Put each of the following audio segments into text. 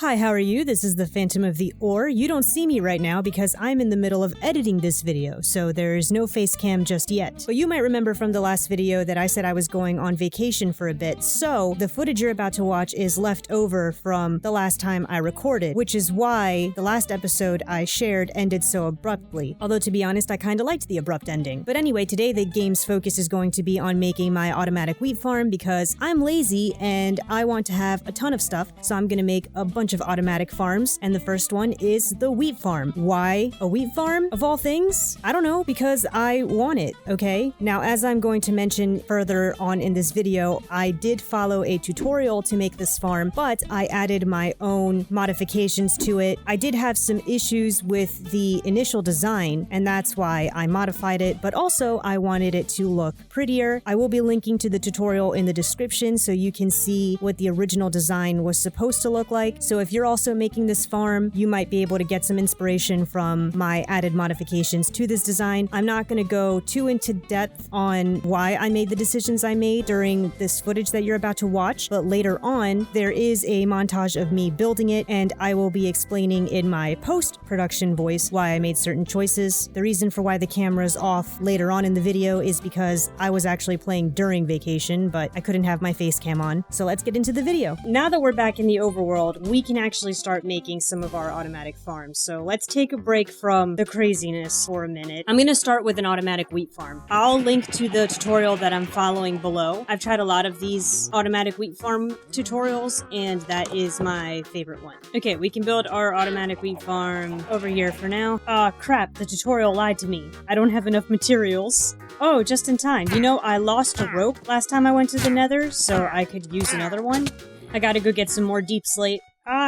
Hi, how are you? This is the Phantom of the Ore. You don't see me right now because I'm in the middle of editing this video, so there's no face cam just yet. But you might remember from the last video that I said I was going on vacation for a bit, so the footage you're about to watch is left over from the last time I recorded, which is why the last episode I shared ended so abruptly. Although to be honest, I kinda liked the abrupt ending. But anyway, today the game's focus is going to be on making my automatic wheat farm because I'm lazy and I want to have a ton of stuff, so I'm gonna make a bunch of automatic farms, and the first one is the wheat farm. Why a wheat farm, of all things? I don't know, because I want it, okay? Now, as I'm going to mention further on in this video, I did follow a tutorial to make this farm, but I added my own modifications to it. I did have some issues with the initial design, and that's why I modified it, but also I wanted it to look prettier. I will be linking to the tutorial in the description so you can see what the original design was supposed to look like. So if you're also making this farm, you might be able to get some inspiration from my added modifications to this design. I'm not going to go too into depth on why I made the decisions I made during this footage that you're about to watch, but later on, there is a montage of me building it, and I will be explaining in my post-production voice why I made certain choices. The reason for why the camera's off later on in the video is because I was actually playing during vacation, but I couldn't have my face cam on. So let's get into the video. Now that we're back in the overworld, we can actually start making some of our automatic farms. So let's take a break from the craziness for a minute. I'm gonna start with an automatic wheat farm. I'll link to the tutorial that I'm following below. I've tried a lot of these automatic wheat farm tutorials, and that is my favorite one. Okay, we can build our automatic wheat farm over here for now. Crap, the tutorial lied to me. I don't have enough materials. Oh, just in time. You know, I lost a rope last time I went to the Nether, so I could use another one. I gotta go get some more deep slate.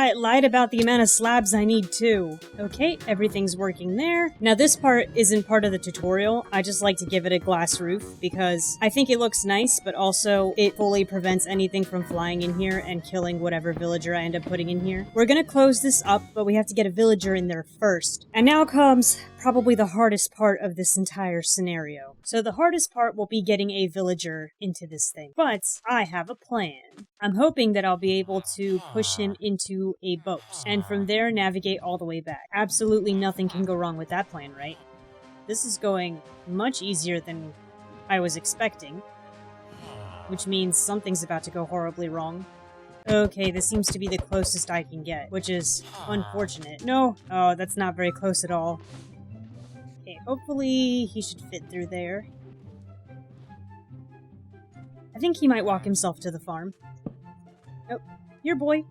It lied about the amount of slabs I need too. Okay, everything's working there. Now this part isn't part of the tutorial. I just like to give it a glass roof because I think it looks nice, but also it fully prevents anything from flying in here and killing whatever villager I end up putting in here. We're gonna close this up, but we have to get a villager in there first. And now comes probably the hardest part of this entire scenario. So the hardest part will be getting a villager into this thing. But I have a plan. I'm hoping that I'll be able to push him into a boat, and from there navigate all the way back. Absolutely nothing can go wrong with that plan, right? This is going much easier than I was expecting, which means something's about to go horribly wrong. Okay, this seems to be the closest I can get, which is unfortunate. No! Oh, that's not very close at all. Okay, hopefully he should fit through there. I think he might walk himself to the farm. Oh, here, boy.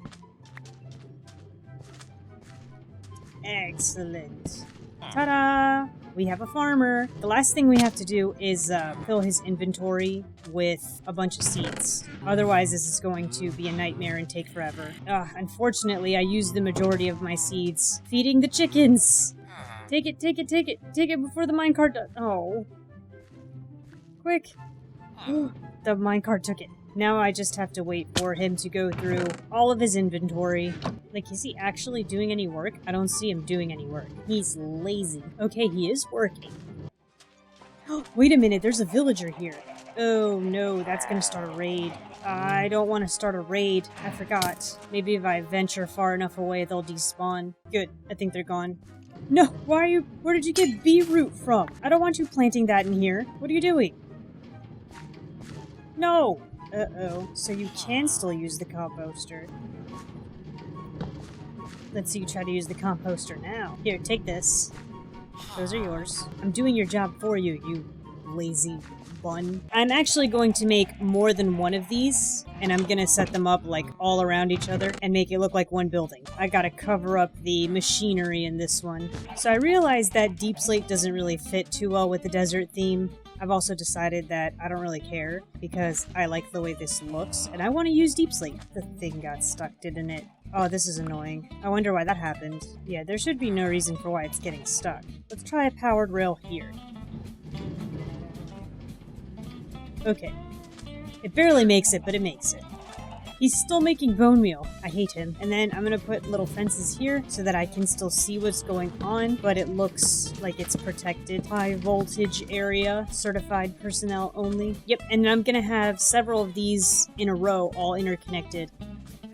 Excellent. Ta-da! We have a farmer. The last thing we have to do is fill his inventory with a bunch of seeds. Otherwise, this is going to be a nightmare and take forever. Unfortunately, I used the majority of my seeds feeding the chickens. Take it, take it, take it. Take it before the minecart does. Oh. Quick. The minecart took it. Now I just have to wait for him to go through all of his inventory. Like, is he actually doing any work? I don't see him doing any work. He's lazy. Okay, he is working. Wait a minute, there's a villager here. Oh no, that's gonna start a raid. I don't want to start a raid. I forgot. Maybe if I venture far enough away, they'll despawn. Good, I think they're gone. No, where did you get beetroot from? I don't want you planting that in here. What are you doing? No! Uh-oh. So you can still use the composter. Let's see you try to use the composter now. Here, take this. Those are yours. I'm doing your job for you, you lazy bun. I'm actually going to make more than one of these, and I'm gonna set them up like all around each other and make it look like one building. I gotta cover up the machinery in this one. So I realized that deep slate doesn't really fit too well with the desert theme. I've also decided that I don't really care because I like the way this looks, and I want to use deep slate. The thing got stuck, didn't it? Oh, this is annoying. I wonder why that happened. Yeah, there should be no reason for why it's getting stuck. Let's try a powered rail here. Okay. It barely makes it, but it makes it. He's still making bone meal. I hate him. And then I'm gonna put little fences here so that I can still see what's going on, but it looks like it's protected. High voltage area, certified personnel only. Yep, and I'm gonna have several of these in a row, all interconnected.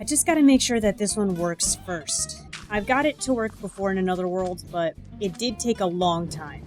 I just gotta make sure that this one works first. I've got it to work before in another world, but it did take a long time.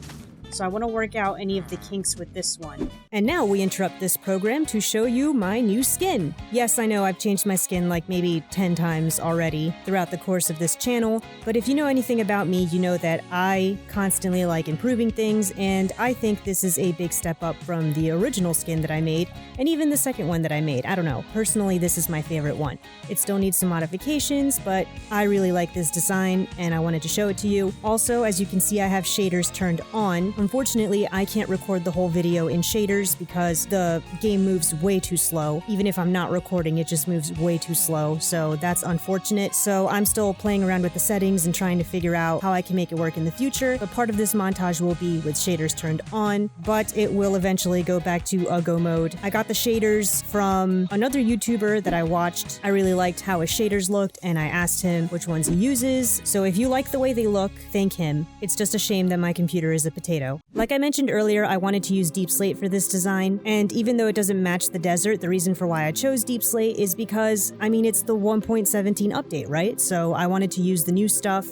So I want to work out any of the kinks with this one. And now we interrupt this program to show you my new skin. Yes, I know I've changed my skin like maybe 10 times already throughout the course of this channel, but if you know anything about me, you know that I constantly like improving things, and I think this is a big step up from the original skin that I made, and even the second one that I made. I don't know, personally this is my favorite one. It still needs some modifications, but I really like this design, and I wanted to show it to you. Also, as you can see, I have shaders turned on. Unfortunately, I can't record the whole video in shaders because the game moves way too slow. Even if I'm not recording, it just moves way too slow, so that's unfortunate. So I'm still playing around with the settings and trying to figure out how I can make it work in the future, but part of this montage will be with shaders turned on, but it will eventually go back to a go mode. I got the shaders from another YouTuber that I watched. I really liked how his shaders looked, and I asked him which ones he uses, so if you like the way they look, thank him. It's just a shame that my computer is a potato. Like I mentioned earlier, I wanted to use Deep Slate for this design, and even though it doesn't match the desert, the reason for why I chose Deep Slate is because, I mean, it's the 1.17 update, right? So I wanted to use the new stuff,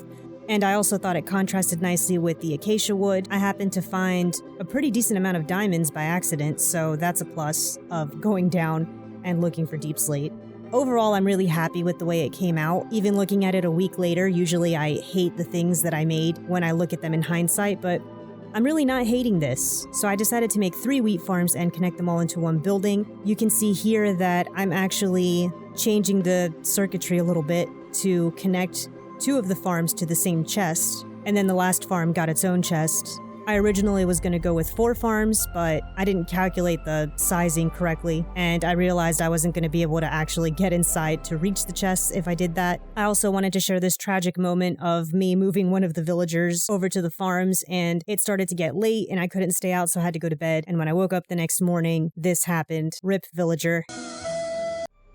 and I also thought it contrasted nicely with the acacia wood. I happened to find a pretty decent amount of diamonds by accident, so that's a plus of going down and looking for Deep Slate. Overall, I'm really happy with the way it came out. Even looking at it a week later, usually I hate the things that I made when I look at them in hindsight, but I'm really not hating this. So I decided to make 3 wheat farms and connect them all into one building. You can see here that I'm actually changing the circuitry a little bit to connect 2 of the farms to the same chest, and then the last farm got its own chest. I originally was going to go with 4 farms, but I didn't calculate the sizing correctly, and I realized I wasn't going to be able to actually get inside to reach the chests if I did that. I also wanted to share this tragic moment of me moving one of the villagers over to the farms, and it started to get late and I couldn't stay out, so I had to go to bed, and when I woke up the next morning, this happened. RIP villager.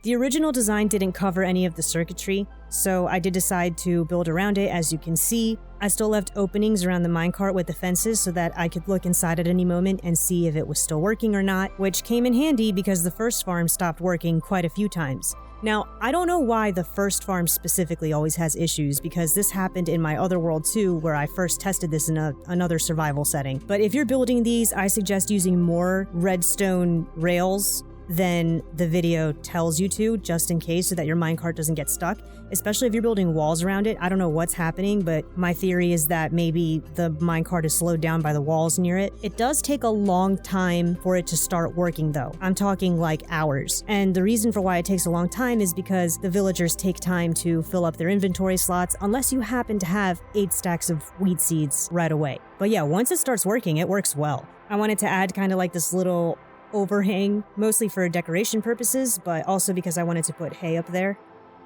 The original design didn't cover any of the circuitry, so I did decide to build around it. As you can see, I still left openings around the minecart with the fences so that I could look inside at any moment and see if it was still working or not, which came in handy because the first farm stopped working quite a few times. Now, I don't know why the first farm specifically always has issues, because this happened in my other world too, where I first tested this in another survival setting. But if you're building these, I suggest using more redstone rails than the video tells you to, just in case, so that your minecart doesn't get stuck, especially if you're building walls around it. I don't know what's happening, but my theory is that maybe the minecart is slowed down by the walls near it. It does take a long time for it to start working though. I'm talking like hours. And the reason for why it takes a long time is because the villagers take time to fill up their inventory slots, unless you happen to have 8 stacks of wheat seeds right away. But yeah, once it starts working, it works well. I wanted to add kind of like this little overhang, mostly for decoration purposes, but also because I wanted to put hay up there.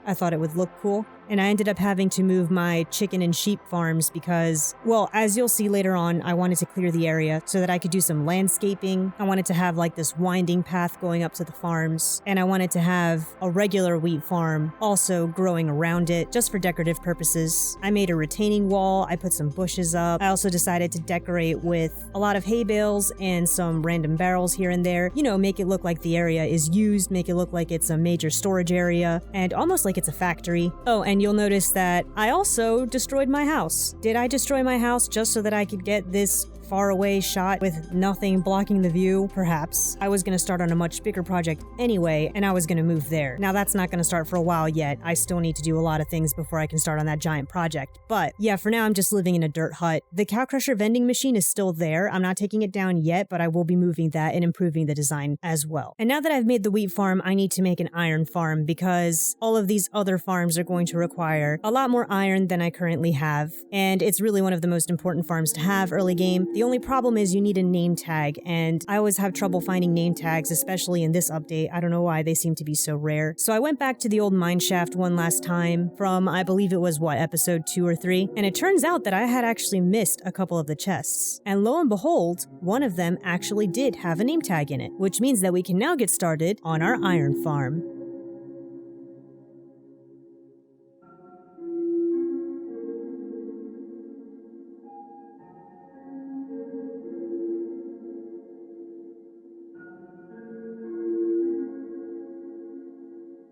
I thought it would look cool. And I ended up having to move my chicken and sheep farms because, well, as you'll see later on, I wanted to clear the area so that I could do some landscaping. I wanted to have like this winding path going up to the farms, and I wanted to have a regular wheat farm also growing around it just for decorative purposes. I made a retaining wall, I put some bushes up. I also decided to decorate with a lot of hay bales and some random barrels here and there. You know, make it look like the area is used, make it look like it's a major storage area, and almost like it's a factory. Oh, and you'll notice that I also destroyed my house. Did I destroy my house just so that I could get this far away shot with nothing blocking the view? Perhaps. I was going to start on a much bigger project anyway, and I was going to move there. Now that's not going to start for a while yet. I still need to do a lot of things before I can start on that giant project. But yeah, for now I'm just living in a dirt hut. The cow crusher vending machine is still there. I'm not taking it down yet, but I will be moving that and improving the design as well. And now that I've made the wheat farm, I need to make an iron farm because all of these other farms are going to require a lot more iron than I currently have. And it's really one of the most important farms to have early game. The only problem is you need a name tag, and I always have trouble finding name tags, especially in this update. I don't know why they seem to be so rare. So I went back to the old mineshaft one last time from, I believe it was, episode 2 or 3, and it turns out that I had actually missed a couple of the chests. And lo and behold, one of them actually did have a name tag in it, which means that we can now get started on our iron farm.